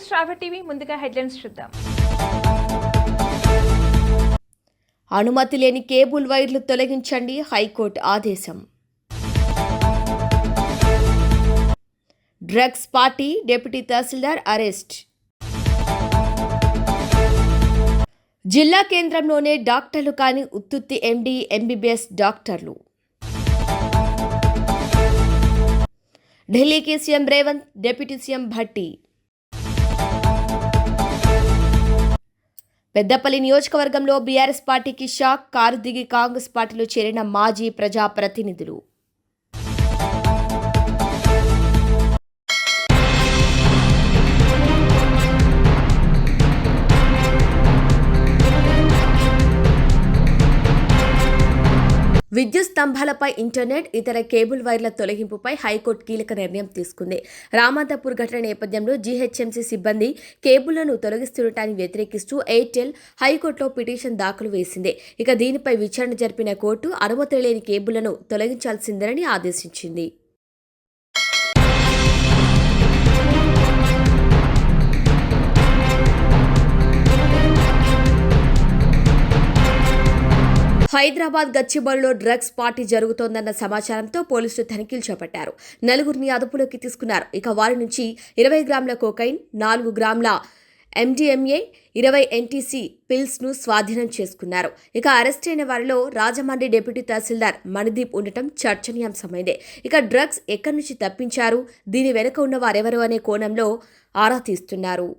శ్రావ్య TV ముందుగా headlines చూద్దాం. అనుమతి లేని కేబుల్ వైర్లు తొలగించండి, హైకోర్టు ఆదేశం. డ్రగ్స్ పార్టీ డిప్యూటీ తహసీల్దార్ అరెస్ట్. జిల్లా కేంద్రంలోనే డాక్టర్లు కాని ఉత్తుత్తి ఎండి, ఎంబీబీఎస్ డాక్టర్లు. ఢిల్లీకి CM Revanth, deputy CM Bhatti. Peddapalli నియోజకవర్గంలో బీఆర్ఎస్ పార్టీకి షాక్, కారు దిగి కాంగ్రెస్ పార్టీలో చేరిన మాజీ ప్రజాప్రతినిధులు. విద్యుత్ స్తంభాలపై ఇంటర్నెట్, ఇతర కేబుల్ వైర్ల తొలగింపుపై హైకోర్టు కీలక నిర్ణయం తీసుకుంది. రామాంతపూర్ ఘటన నేపథ్యంలో జీహెచ్ఎంసీ సిబ్బంది కేబుళ్లను తొలగిస్తుండటాన్ని వ్యతిరేకిస్తూ ఎయిర్టెల్ హైకోర్టులో పిటిషన్ దాఖలు వేసింది. ఇక దీనిపై విచారణ జరిపిన కోర్టు అనుమతి లేని కేబుళ్లను తొలగించాల్సిందేనని ఆదేశించింది. హైదరాబాద్ గచ్చిబౌలిలో డ్రగ్స్ పార్టీ జరుగుతోందన్న సమాచారంతో పోలీసులు తనిఖీలు చేపట్టారు. నలుగురిని అదుపులోకి తీసుకున్నారు. ఇక వారి నుంచి 20 గ్రాముల కోకైన్, 4 గ్రాముల ఎండిఎంఏ, 20 ఎన్టీసీ పిల్స్ ను స్వాధీనం చేసుకున్నారు. ఇక అరెస్ట్ అయిన వారిలో రాజమండ్రి డిప్యూటీ తహసీల్దార్ మణిదీప్ ఉండటం చర్చనీయాంశమైందే. ఇక డ్రగ్స్ ఎక్కడి నుంచి తప్పించారు, దీని వెనుక ఉన్న వారెవరు అనే కోణంలో ఆరా తీస్తున్నారు.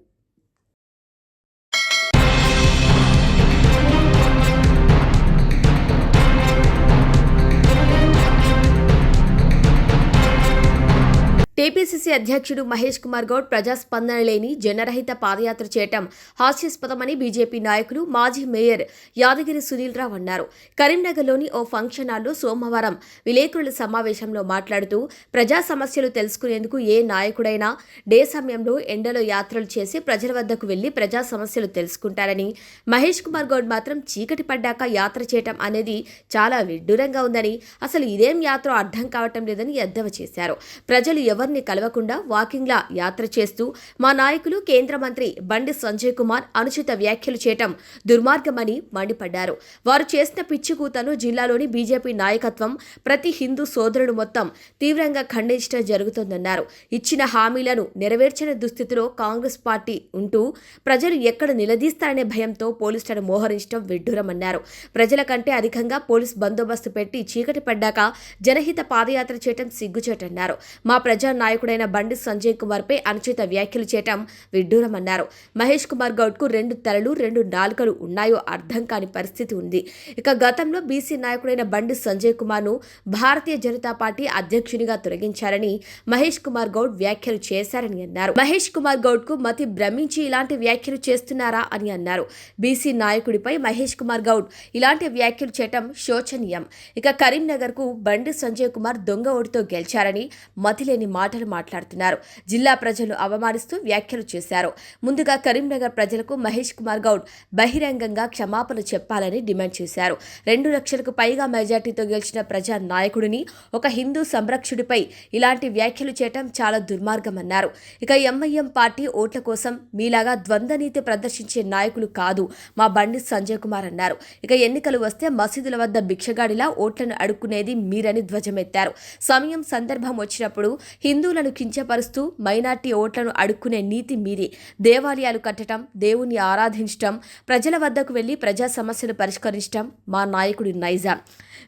టీపీసీసీ అధ్యక్షుడు మహేష్ కుమార్ గౌడ్ ప్రజాస్పందన లేని జనరహిత పాదయాత్ర చేయటం హాస్యాస్పదమని బీజేపీ నాయకులు, మాజీ మేయర్ యాదగిరి సునీల్ రావు అన్నారు. కరీంనగర్లోని ఓ ఫంక్షన్ హాల్లో సోమవారం విలేకరుల సమావేశంలో మాట్లాడుతూ ప్రజా సమస్యలు తెలుసుకునేందుకు ఏ నాయకుడైనా డే సమయంలో ఎండలో యాత్రలు చేసి ప్రజల వద్దకు వెళ్లి ప్రజా సమస్యలు తెలుసుకుంటారని, మహేష్ కుమార్ గౌడ్ మాత్రం చీకటి పడ్డాక యాత్ర చేయటం అనేది చాలా విడ్డూరంగా ఉందని, అసలు ఇదేం యాత్ర అర్థం కావటం లేదని ఎద్దేవా చేశారు. ప్రజలు ఎవరిని కలవకుండా వాకింగ్లా యాత్ర చేస్తూ మా నాయకులు కేంద్ర మంత్రి బండి సంజయ్ కుమార్ అనుచిత వ్యాఖ్యలు చేయటం దుర్మార్గమని మండిపడ్డారు. వారు చేసిన పిచ్చికూతను జిల్లాలోని బీజేపీ నాయకత్వం, ప్రతి హిందూ సోదరుడు మొత్తం తీవ్రంగా ఖండించడం జరుగుతోందన్నారు. ఇచ్చిన హామీలను నెరవేర్చని దుస్థితిలో కాంగ్రెస్ పార్టీ ఉంటూ ప్రజలు ఎక్కడ నిలదీస్తారనే భయంతో పోలీసులను మోహరించడం విడ్డూరమన్నారు. ప్రజల కంటే అధికంగా పోలీస్ బందోబస్తు పెట్టి చీకటి పడ్డాక జనహిత పాదయాత్ర చేయటం సిగ్గుచేటన్నారు. మా ప్రజా నాయకుడైన బండి సంజయ్ కుమార్ పై అనుచిత వ్యాఖ్యలు చేయటం విడ్డూరమన్నారు. మహేష్ కుమార్ గౌడ్ కు 2 తలలు 2 నాలుకలు ఉన్నాయో అర్థం కాని పరిస్థితి ఉంది. ఇక గతంలో బీసీ నాయకుడైన బండి సంజయ్ కుమార్ ను భారతీయ జనతా పార్టీ అధ్యక్షునిగా తొలగించారని మహేష్ కుమార్ గౌడ్ వ్యాఖ్యలు చేశారని అన్నారు. మహేష్ కుమార్ గౌడ్ కు మతి భ్రమించి ఇలాంటి వ్యాఖ్యలు చేస్తున్నారా అని అన్నారు. బీసీ నాయకుడిపై మహేష్ కుమార్ గౌడ్ ఇలాంటి వ్యాఖ్యలు చేయటం శోచనీయం. ఇక కరీంనగర్ కు బండి సంజయ్ కుమార్ దొంగ ఓటుతో గెలిచారని మతిలేని మాటలు మాట్లాడుతున్నారు. జిల్లా ప్రజలు అవమానిస్తూ వ్యాఖ్యలు చేశారు. ముందుగా కరీంనగర్ ప్రజలకు మహేష్ కుమార్ గౌడ్ బహిరంగంగా క్షమాపణ చెప్పాలని డిమాండ్ చేశారు. 2 లక్షలకు పైగా మెజార్టీతో గెలిచిన ప్రజా నాయకుడిని, ఒక హిందూ సంరక్షకుడిపై ఇలాంటి వ్యాఖ్యలు చేయటం చాలా దుర్మార్గమన్నారు. ఇక ఎంఐఎం పార్టీ ఓట్ల కోసం మీలాగా ద్వంద్వ నీతి ప్రదర్శించే నాయకులు కాదు మా బండి సంజయ్ కుమార్ అన్నారు. ఇక ఎన్నికలు వస్తే మసీదుల వద్ద భిక్షగాడిలా ఓట్లను అడుక్కునేది మీరని ధ్వజమెత్తారు. సమయం సందర్భం వచ్చినప్పుడు హిందువులను కించపరుస్తూ మైనార్టీ ఓట్లను అడుక్కునే నీతి మీది. దేవాలయాలు కట్టడం, దేవుణ్ణి ఆరాధించటం, ప్రజల వద్దకు వెళ్లి ప్రజా సమస్యలు పరిష్కరించడం మా నాయకుడి నైజాం.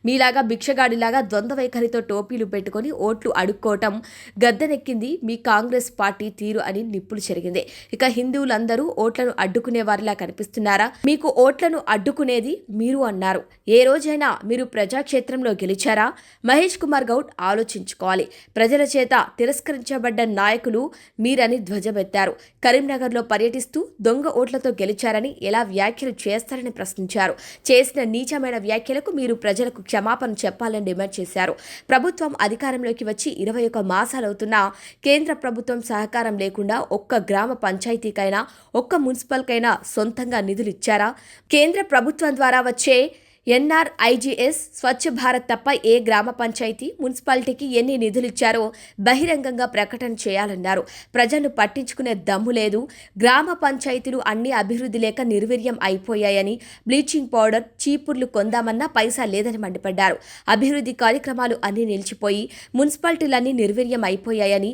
మీలాగా భిక్షగాడిలాగా ద్వంద్వ వైఖరితో టోపీలు పెట్టుకుని ఓట్లు అడుక్కోవటం గద్దెనెక్కింది మీ కాంగ్రెస్ పార్టీ తీరు అని నిప్పులు చెరిగింది. ఇక హిందువులందరూ ఓట్లను అడ్డుకునే వారిలా కనిపిస్తున్నారా? మీకు ఓట్లను అడ్డుకునేది మీరు అన్నారు. ఏ రోజైనా మీరు ప్రజాక్షేత్రంలో గెలిచారా? మహేష్ కుమార్ గౌడ్ ఆలోచించుకోవాలి. ప్రజల చేత తిరస్కరించబడ్డ నాయకులు మీరని ధ్వజమెత్తారు. కరీంనగర్లో పర్యటిస్తూ దొంగ ఓట్లతో గెలిచారని ఎలా వ్యాఖ్యలు చేస్తారని ప్రశ్నించారు. చేసిన నీచమైన వ్యాఖ్యలకు మీరు ప్రజలకు క్షమాపణ చెప్పాలని డిమాండ్ చేశారు. ప్రభుత్వం అధికారంలోకి వచ్చి 21 మాసాలవుతున్నా కేంద్ర ప్రభుత్వం సహకారం లేకుండా ఒక్క గ్రామ పంచాయతీకైనా, ఒక్క మున్సిపల్కైనా సొంతంగా నిధులు ఇచ్చారా? కేంద్ర ప్రభుత్వం ద్వారా వచ్చే ఎన్ఆర్ఐజీఎస్ స్వచ్ఛ భారత్ తప్ప ఏ గ్రామ పంచాయతీ మున్సిపాలిటీకి ఎన్ని నిధులిచ్చారో బహిరంగంగా ప్రకటన చేయాలన్నారు. ప్రజలను పట్టించుకునే దమ్ము లేదు. గ్రామ పంచాయతీలు అన్ని అభివృద్ధి లేక నిర్వీర్యం అయిపోయాయని, బ్లీచింగ్ పౌడర్ చీపుర్లు కొందామన్నా పైసా లేదని మండిపడ్డారు. అభివృద్ధి కార్యక్రమాలు అన్నీ నిలిచిపోయి మున్సిపాలిటీలన్నీ నిర్వీర్యం అయిపోయాయని,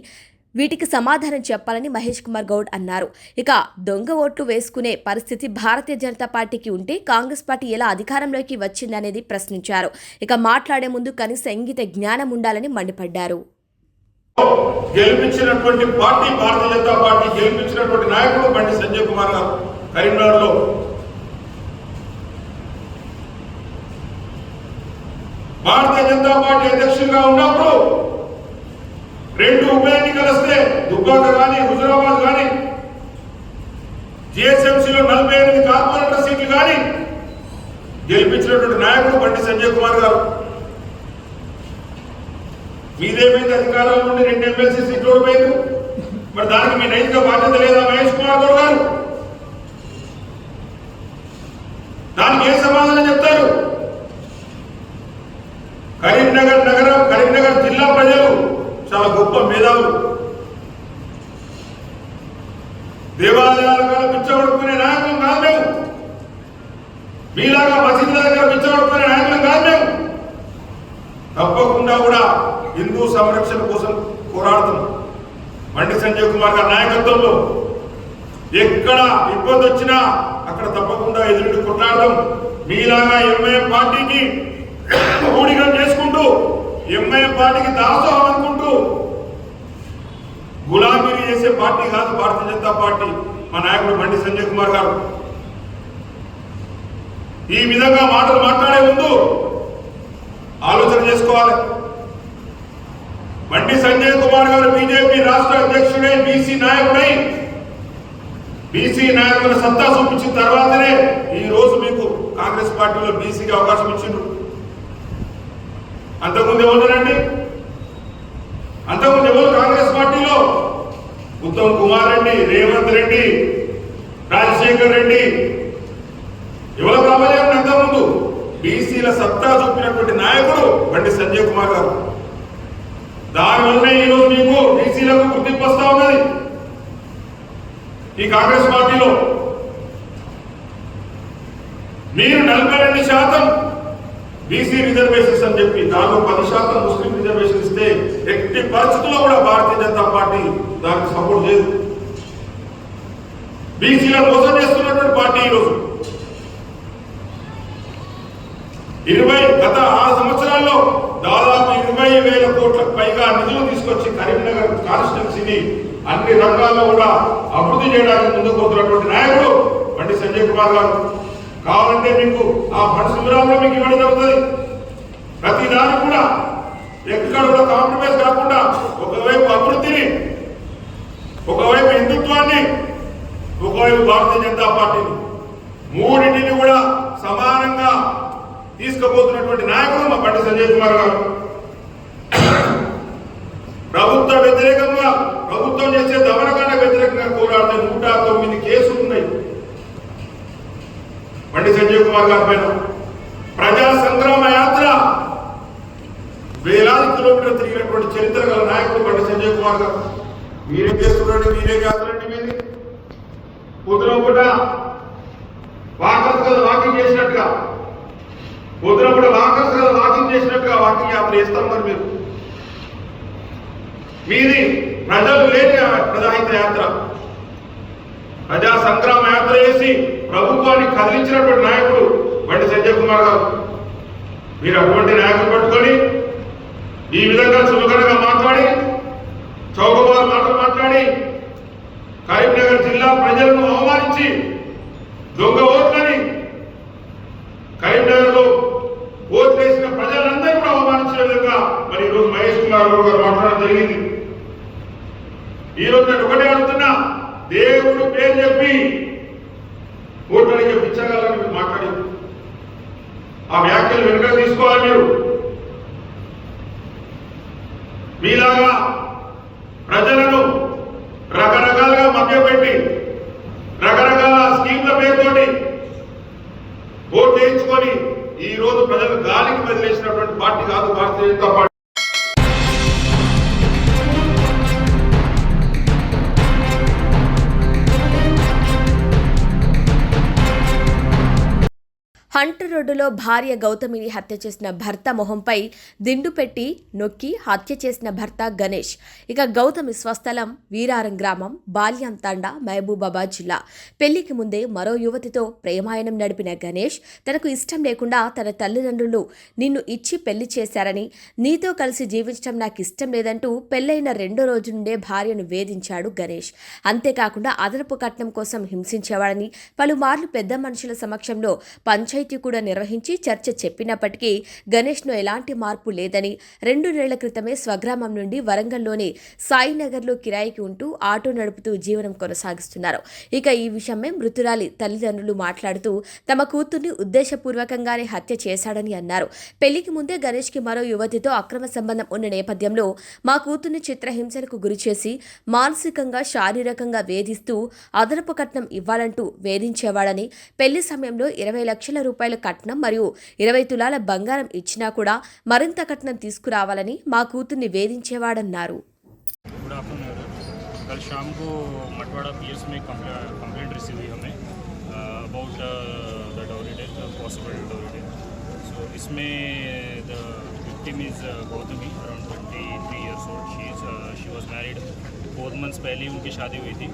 వీటికి సమాధానం చెప్పాలని మహేష్ కుమార్ గౌడ్ అన్నారు. ఇక దొంగ ఓట్లు వేసుకునే పరిస్థితి భారతీయ జనతా పార్టీకి ఉంటే కాంగ్రెస్ పార్టీ ఎలా అధికారంలోకి వచ్చిందనేది ప్రశ్నించారు. ఇక మాట్లాడే ముందు కనీస ఇంగిత జ్ఞానం ఉండాలని మండిపడ్డారు. గెలిపించినటువంటి పార్టీ భారతీయ జనతా పార్టీ, గెలిపించినటువంటి నాయకుడు బండి సంజయ్ కుమార్ గారు కరీంనగర్లో భారతీయ జనతా పార్టీ అధ్యక్షుడిగా ఉన్నప్పుడు 2 ఉప ఎన్నికలు వస్తే దుబ్బాక కానీ హుజురాబాద్ కానీ జిహెచ్ఎంసీలో 48 కార్పొరేటర్ సీట్లు కానీ గెలిపించినటువంటి నాయకుడు బండి సంజయ్ కుమార్ గారు. మీదేమైంది అధికారంలో నుండి 2 ఎమ్మెల్సీ సీట్లు ఓడిపోయింది. మరి దానికి మీ నైతిక బాధ్యత లేదా మహేష్ కుమార్ గౌడ్ గారు? దానికి ఏ సమాధానం చెప్తారు? కరీంనగర్ జిల్లా ప్రజలు చాలా గొప్ప మేధావులు. దేవాలయాల కాడ పిచ్చబడుకునే నాయకులు కాదు మేము. మీలాగా మసీదుల దగ్గర పిచ్చబడుకునే నాయకులు కాదు మేము. తప్పకుండా కూడా హిందూ సంరక్షణ కోసం పోరాడతాం. బండి సంజయ్ కుమార్ గారి నాయకత్వంలో ఎక్కడ ఇబ్బంది వచ్చినా అక్కడ తప్పకుండా ఎదురు కొట్లాడతాం. మీలాగా ఎంఐఎం పార్టీకి ఊడిగం చేసుకుంటూ, ఎంఐఎం పార్టీకి దాసోహం అనుకుంటూ గులాబీలు చేసే పార్టీ కాదు భారతీయ జనతా పార్టీ. మా నాయకుడు బండి సంజయ్ కుమార్ గారు ఈ విధంగా మాటలు మాట్లాడే ముందు ఆలోచన చేసుకోవాలి. బండి సంజయ్ కుమార్ గారు బీజేపీ రాష్ట్ర అధ్యక్షుడై బీసీ నాయకుడై బీసీ నాయకుల సత్తా చూపించిన తర్వాతనే ఈ రోజు మీకు కాంగ్రెస్ పార్టీలో బీసీకి అవకాశం ఇచ్చిండ్రు. అంతకుముందు ఎవరున్నారండి? అంతకుముందు ఎవరు కాంగ్రెస్ పార్టీలో? ఉత్తమ్ కుమార్ రెడ్డి, రేవంత్ రెడ్డి, రాజశేఖర్ రెడ్డి, ఎవరు ప్రాబల్యం? అంతకుముందు బీసీల సత్తా చూపినటువంటి నాయకుడు బండి సంజయ్ కుమార్ గారు. దానివల్లనే ఈరోజు మీకు బీసీలకు గుర్తింపు వస్తా ఉన్నది. ఈ కాంగ్రెస్ పార్టీలో మీరు 42% బీసీ రిజర్వేషన్స్ అని చెప్పి దానిలో 10% ముస్లిం రిజర్వేషన్ ఇస్తే ఎట్టి పరిస్థితుల్లో కూడా భారతీయ జనతా పార్టీ దానికి సపోర్ట్ చేయదు. బీసీలను మోసం చేస్తున్నటువంటి పార్టీ ఈరోజు గత 6 సంవత్సరాల్లో దాదాపు 20,000 కోట్లకు పైగా నిధులు తీసుకొచ్చి కరీంనగర్ కాన్స్టిట్యున్సీని అన్ని రంగాల్లో కూడా అభివృద్ధి చేయడానికి ముందుకు పోతున్నటువంటి నాయకుడు బండి సంజయ్ కుమార్ గారు. కావాలంటే మీకు ఆ ఫండ్స్ వివరాల్లో మీకు ఇవ్వడం జరుగుతుంది. ప్రతి దానికి కూడా ఎక్కడ కూడా కాంప్రమైజ్ కాకుండా ఒకవైపు అభివృద్ధిని, ఒకవైపు హిందుత్వాన్ని, ఒకవైపు భారతీయ జనతా పార్టీని, మూడింటిని కూడా సమానంగా తీసుకుపోతున్నటువంటి నాయకుడు మా బండి సంజయ్ కుమార్ గారు. ప్రభుత్వ వ్యతిరేకంగా, ప్రభుత్వం చేసే దమనకాండ వ్యతిరేకంగా పోరాడితే 109 కేసులు ఉన్నాయి బండి సంజయ్ కుమార్ గారి పైన. ప్రజా సంగ్రామ యాత్ర వేలాది కిలోమీటర్లు తిరిగినటువంటి చరిత్ర గల నాయకుడు బండి సంజయ్ కుమార్ గారు. మీరేం చేస్తున్నారండి? మీరే యాత్రండి మీది. పొద్దున పూట వాకర్స్ కదా వాకింగ్ చేసినట్టుగా, పొద్దున పూట వాకర్స్ కదా వాకింగ్ చేసినట్టుగా వాకింగ్ యాత్ర చేస్తాం. మరి మీరు మీది ప్రజలు లేని ప్రజాహిత యాత్ర, ప్రజా సంగ్రామ యాత్ర చేసి ప్రభుత్వాన్ని కదిలించినటువంటి నాయకుడు బండి సంజయ్ కుమార్ గారు. మీరు అటువంటి నాయకులు పట్టుకొని ఈ విధంగా చులకనగా మాట్లాడి, చౌకబారు మాటలు మాట్లాడి, కరీంనగర్ జిల్లా ప్రజలను అవమానించి, దొంగ ఓట్లని కరీంనగర్లో ఓట్లు వేసిన ప్రజలందరూ కూడా అవమానించిన విధంగా మరి ఈరోజు మహేష్ కుమార్ గౌడ్ గారు మాట్లాడడం జరిగింది. ఈరోజు నేను ఒకటే అడుగుతున్నా, దేవుడు పేరు చెప్పి ఓట్లకి పిచ్చగాలని మీరు మాట్లాడారు. ఆ వ్యాఖ్యలు వెనుక తీసుకోవాలి. మీరు మీలాగా ప్రజలను రకరకాలుగా మభ్యపెట్టి, రకరకాల స్కీమ్ల పేరుతోటి ఓట్లు వేయించుకొని ఈ రోజు ప్రజలు గాలికి వదిలేసినటువంటి పార్టీ కాదు భారతీయ జనతా పార్టీ. హంటర్ రోడ్డులో భార్య గౌతమిని హత్య చేసిన భర్త మొహంపై దిండు పెట్టి నొక్కి హత్య చేసిన భర్త గణేష్. ఇక గౌతమి స్వస్థలం వీరారం గ్రామం, బాల్యం తండా, మహబూబాబాద్ జిల్లా. పెళ్లికి ముందే మరో యువతితో ప్రేమాయణం నడిపిన గణేష్ తనకు ఇష్టం లేకుండా తన తల్లిదండ్రులు నిన్ను ఇచ్చి పెళ్లి చేశారని, నీతో కలిసి జీవించడం నాకు ఇష్టం లేదంటూ పెళ్లైన రెండో రోజు నుండే భార్యను వేధించాడు గణేష్. అంతేకాకుండా అదనపు కట్నం కోసం హింసించేవాడని, పలుమార్లు పెద్ద మనుషుల సమక్షంలో పంచాయతీ కూడా నిర్వహించి చర్చ చెప్పినప్పటికీ గణేష్ను ఎలాంటి మార్పు లేదని, 2 నెలల క్రితమే స్వగ్రామం నుండి వరంగల్లోని సాయినగర్లో కిరాయికి ఉంటూ ఆటో నడుపుతూ జీవనం కొనసాగిస్తున్నారు. ఇక ఈ విషయమే మృతురాలి తల్లిదండ్రులు మాట్లాడుతూ తమ కూతుర్ని ఉద్దేశపూర్వకంగానే హత్య చేశాడని అన్నారు. పెళ్లికి ముందే గణేష్కి మరో యువతితో అక్రమ సంబంధం ఉన్న నేపథ్యంలో మా కూతుర్ని చిత్రహింసలకు గురిచేసి మానసికంగా, శారీరకంగా వేధిస్తూ అదనపు కట్నం ఇవ్వాలంటూ వేధించేవాడని, పెళ్లి సమయంలో 20 లక్షల రూపాయల కట్నం మరియు 20 తులాల బంగారం ఇచ్చినా కూడా మరింత కట్నం తీసుకురావాలని మా కూతుర్ని వేధించేవాడన్నారు. Good afternoon. कल शाम को मटवाड़ा पीएस में कंप्लेंट रिसीव हुई हमें about the dowry death, possible dowry death. So इसमें the victim is Gautami, around 23 years old. She was married 4 months पहले उनकी शादी हुई थी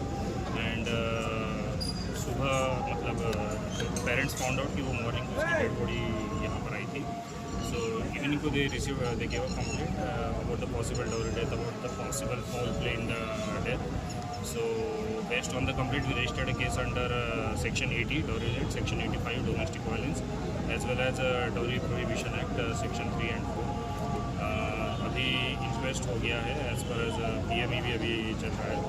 एंड सुबह मतलब पेरेंट्स फाउंड आउट कि वो मॉर्निंग को उसकी डेड बॉडी यहाँ पर आई थी। सो इवनिंग को they gave a complaint about the possible dowry death, about the possible foul play in the death. So based on the complaint we registered a case under section 80 dowry act, section 85 domestic violence, as well as dowry prohibition act section 3 and 4. अभी inquest हो गया है, as per as PME भी अभी चल रहा है.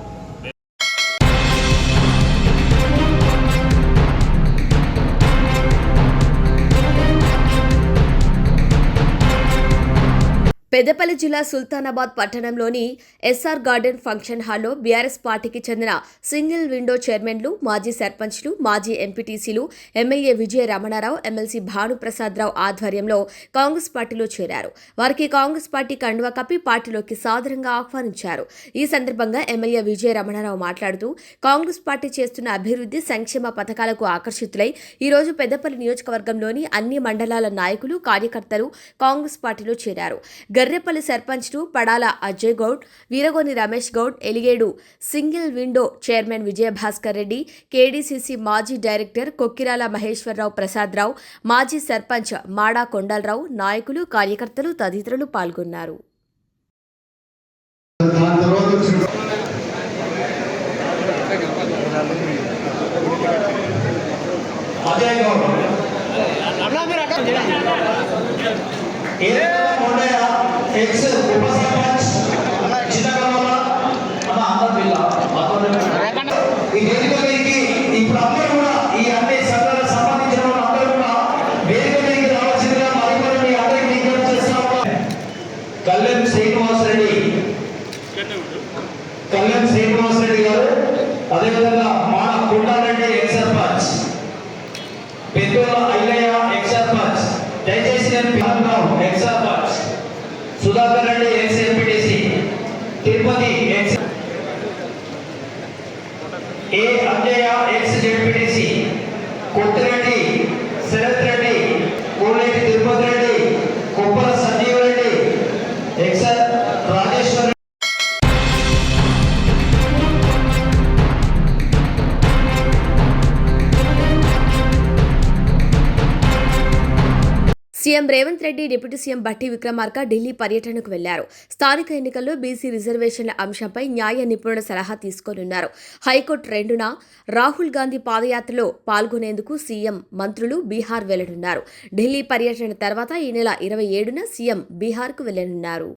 పెద్దపల్లి జిల్లా సుల్తానాబాద్ పట్టణంలోని ఎస్ఆర్ గార్డెన్ ఫంక్షన్ హాల్లో బీఆర్ఎస్ పార్టీకి చెందిన సింగిల్ విండో చైర్మన్లు, మాజీ సర్పంచ్లు, మాజీ ఎంపీటీసీలు, ఎమ్మెల్యే విజయ రమణారావు, ఎమ్మెల్సీ భానుప్రసాదరావు ఆధ్వర్యంలో కాంగ్రెస్ పార్టీలో చేరారు. వారికి కాంగ్రెస్ పార్టీ కండువా కప్పి పార్టీలోకి సాదరంగా ఆహ్వానించారు. ఈ సందర్భంగా ఎమ్మెల్యే విజయ రమణారావు మాట్లాడుతూ కాంగ్రెస్ పార్టీ చేస్తున్న అభివృద్ధి సంక్షేమ పథకాలకు ఆకర్షితులై ఈరోజు పెద్దపల్లి నియోజకవర్గంలోని అన్ని మండలాల నాయకులు, కార్యకర్తలు కాంగ్రెస్ పార్టీలో చేరారు. గర్రెపల్లి సర్పంచ్లు Padala Ajay Goud, Veeragoni Ramesh Goud, Elgaid single window chairman Vijayabhaskar Reddy, KDCC మాజీ డైరెక్టర్ కొక్కిరాల మహేశ్వరరావు ప్రసాదరావు, మాజీ సర్పంచ్ మాడా కొండలరావు, నాయకులు, కార్యకర్తలు తదితరులు పాల్గొన్నారు. ఎక్స్ ఉప సర్పంచ్ చిన్నగమ్మల మన ఆంధ్రజిల్లా ఈ వేదిక మీదకి ఇప్పుడు అందరూ కూడా ఈ అన్ని సంఘాలకు సంబంధించిన అందరూ కూడా వేదిక మీదకి రావాల్సిందిగా మరి మీ అందరికీ విజ్ఞప్తి చేస్తున్నాం. కళ్యాణ్ శ్రీనివాస్ రెడ్డి గారు, అదేవిధంగా మాడ కొండారెడ్డి ఎక్స్ సర్పంచ్, పెద్దల అయ్యయ్య ఎక్స్ సర్పంచ్, దయచేసి నేను ex sarpanch, Sudhakar Reddy ex MPTC, Tirupati ex, A Anjaiah ex ZPTC, Kottireddy Sharath Reddy, Koleti Tirupati Reddy, Koppala Sanjeev Reddy ex Rajeshwar. CM Revanth Reddy, deputy CM Bhatti Vikramarka Delhi పర్యటనకు వెళ్లారు. స్థానిక ఎన్నికల్లో బీసీ రిజర్వేషన్ల అంశంపై న్యాయ నిపుణుల సలహా తీసుకోనున్నారు. హైకోర్టు 2న రాహుల్ గాంధీ పాదయాత్రలో పాల్గొనేందుకు సీఎం, మంత్రులు బీహార్ వెళ్లనున్నారు. ఢిల్లీ పర్యటన తర్వాత ఈ నెల 27న సీఎం బీహార్కు వెళ్లనున్నారు.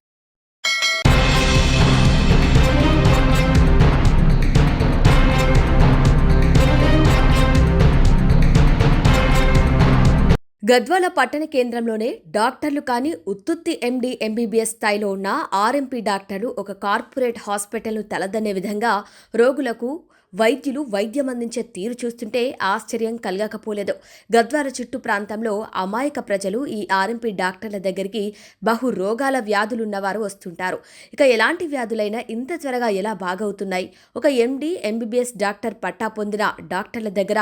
గద్వాల పట్టణ కేంద్రంలోనే డాక్టర్లు కాని ఉత్తుత్తి ఎండీ, ఎంబీబీఎస్ స్థాయిలో ఉన్న ఆర్ఎంపీ డాక్టర్లు ఒక కార్పొరేట్ హాస్పిటల్ను తలదన్నే విధంగా రోగులకు వైద్యులు వైద్యం అందించే తీరు చూస్తుంటే ఆశ్చర్యం కలగకపోలేదు. గద్వాల చుట్టూ ప్రాంతంలో అమాయక ప్రజలు ఈ ఆర్ఎంపీ డాక్టర్ల దగ్గరికి బహు రోగాల వ్యాధులున్నవారు వస్తుంటారు. ఇక ఎలాంటి వ్యాధులైనా ఇంత త్వరగా ఎలా బాగవుతున్నాయి? ఒక ఎండి ఎంబీబీఎస్ డాక్టర్ పట్టా పొందిన డాక్టర్ల దగ్గర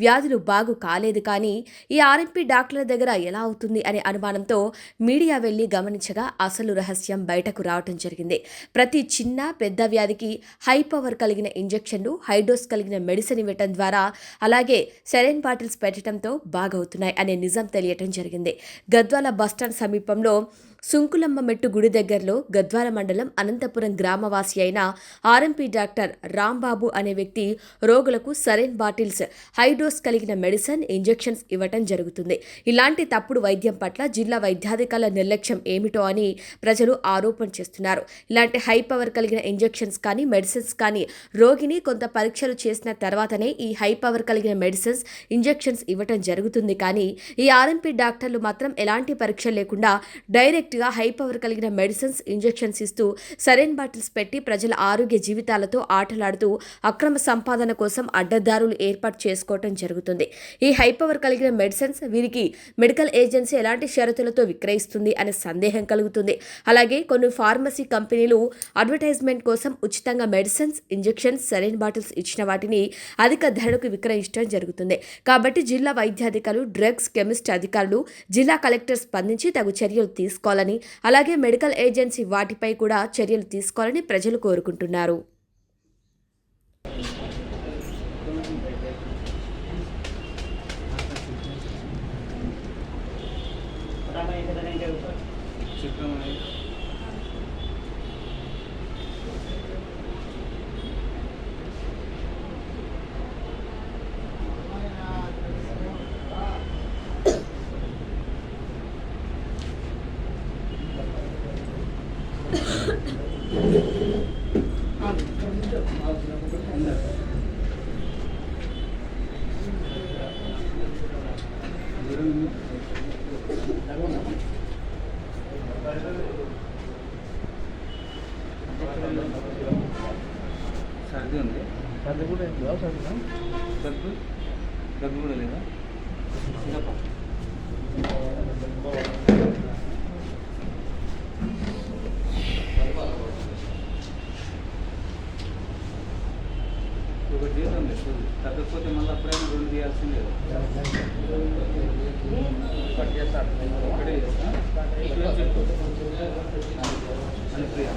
వ్యాధులు బాగు కాలేదు, కానీ ఈ ఆర్ఎంపీ డాక్టర్ల దగ్గర ఎలా అవుతుంది అనే అనుమానంతో మీడియా వెళ్లి గమనించగా అసలు రహస్యం బయటకు రావటం జరిగింది. ప్రతి చిన్న పెద్ద వ్యాధికి హై పవర్ కలిగిన ఇంజెక్షన్లు, హైడోస్ కలిగిన మెడిసిన్ ఇవ్వటం ద్వారా, అలాగే సెలైన్ బాటిల్స్ పెట్టడంతో బాగవుతున్నాయి అనే నిజం తెలియటం జరిగింది. గద్వాల బస్టాండ్ సమీపంలో సుంకులమ్మ మెట్టు గుడి దగ్గరలో గద్వాల మండలం అనంతపురం గ్రామవాసి అయిన ఆర్ఎంపీ డాక్టర్ రాంబాబు అనే వ్యక్తి రోగులకు సరైన్ బాటిల్స్, హైడోస్ కలిగిన మెడిసిన్, ఇంజెక్షన్స్ ఇవ్వటం జరుగుతుంది. ఇలాంటి తప్పుడు వైద్యం పట్ల జిల్లా వైద్యాధికారుల నిర్లక్ష్యం ఏమిటో అని ప్రజలు ఆరోపణ చేస్తున్నారు. ఇలాంటి హై పవర్ కలిగిన ఇంజెక్షన్స్ కానీ మెడిసిన్స్ కానీ రోగిని కొంత పరీక్షలు చేసిన తర్వాతనే ఈ హై పవర్ కలిగిన మెడిసిన్స్, ఇంజెక్షన్స్ ఇవ్వటం జరుగుతుంది. కానీ ఈ ఆర్ఎంపీ డాక్టర్లు మాత్రం ఎలాంటి పరీక్ష లేకుండా డైరెక్ట్గా హై పవర్ కలిగిన మెడిసిన్స్, ఇంజెక్షన్స్ ఇస్తూ సరైన్ బాటిల్స్ పెట్టి ప్రజల ఆరోగ్య జీవితాలతో ఆటలాడుతూ అక్రమ సంపాదన కోసం అడ్డదారులు ఏర్పాటు చేసుకోవటం జరుగుతుంది. ఈ హై పవర్ కలిగిన మెడిసిన్స్ వీరికి మెడికల్ ఏజెన్సీ ఎలాంటి షరతులతో విక్రయిస్తుంది అనే సందేహం కలుగుతుంది. అలాగే కొన్ని ఫార్మసీ కంపెనీలు అడ్వర్టైజ్మెంట్ కోసం ఉచితంగా మెడిసిన్స్, ఇంజెక్షన్స్, సరైన్ బాటిల్స్ ఇచ్చిన వాటిని అధిక ధరకు విక్రయించడం జరుగుతుంది. కాబట్టి జిల్లా వైద్యాధికారులు, డ్రగ్స్ కెమిస్ట్ అధికారులు, జిల్లా కలెక్టర్ స్పందించి తగు చర్యలు తీసుకోవాలని, అలాగే మెడికల్ ఏజెన్సీ వాటిపై కూడా చర్యలు తీసుకోవాలని ప్రజలు కోరుకుంటున్నారు. సర్ది ఉంది. సర్ది కూడా దగ్గు దగ్గు కూడా లేదా? ఒకటి జీతం లేదు, తగ్గకపోతే మళ్ళీ అప్పుడైనా 2 తీయాల్సిందే. ఒకటి చేస్తాడు, ఒకటే చెప్పు అని ప్రియా.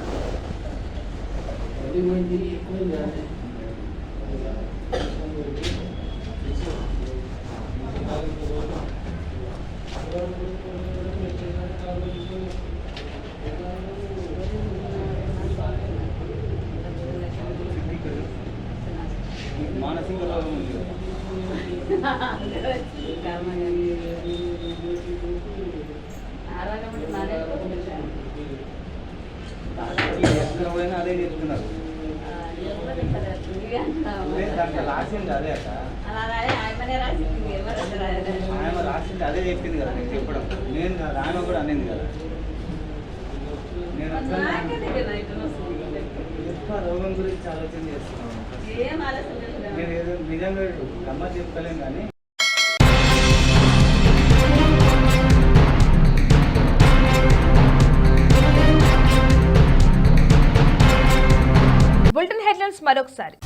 మానసిక రోగం ఉంది. ఎక్కడ అదే చెప్తున్నారు. దాంట్లో రాసింది అదే అక్క, ఆమె రాసింది అదే చెప్పింది కదా నేను చెప్పడం. నేను కాదు, ఆమె కూడా అనేది కదా. నేను ఎక్కువ రోగం గురించి ఆలోచన చేస్తున్నాను. నేను ఏదో నిజంగా గమ్మత్ చెప్తలేను కానీ బులెటిన్ హెడ్లైన్స్ మరొకసారి.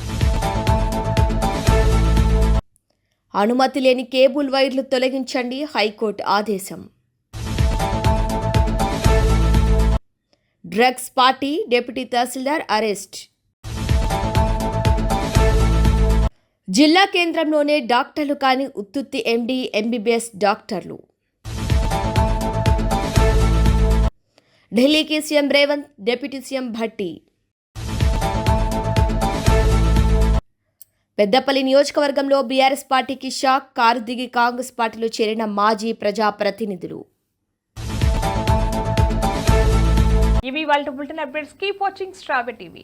అనుమతి లేని కేబుల్ వైర్లు తొలగించండి, హైకోర్టు ఆదేశం. డ్రగ్స్ పార్టీ, డిప్యూటీ తహసీల్దార్ అరెస్ట్. జిల్లా కేంద్రంలోనే డాక్టర్లు కాని ఉత్తుత్తి ఎండి, ఎంబీబీఎస్ డాక్టర్లు. ఢిల్లీకి CM Revanth, deputy CM Bhatti. Peddapalli నియోజకవర్గంలో బీఆర్ఎస్ పార్టీకి షాక్, కారు దిగి కాంగ్రెస్ పార్టీలో చేరిన మాజీ ప్రజాప్రతినిధులు. ఇవి వాళ్ళ బులెటిన్ అప్డేట్స్. కీప్ వాచింగ్ స్ట్రాబె టీవీ.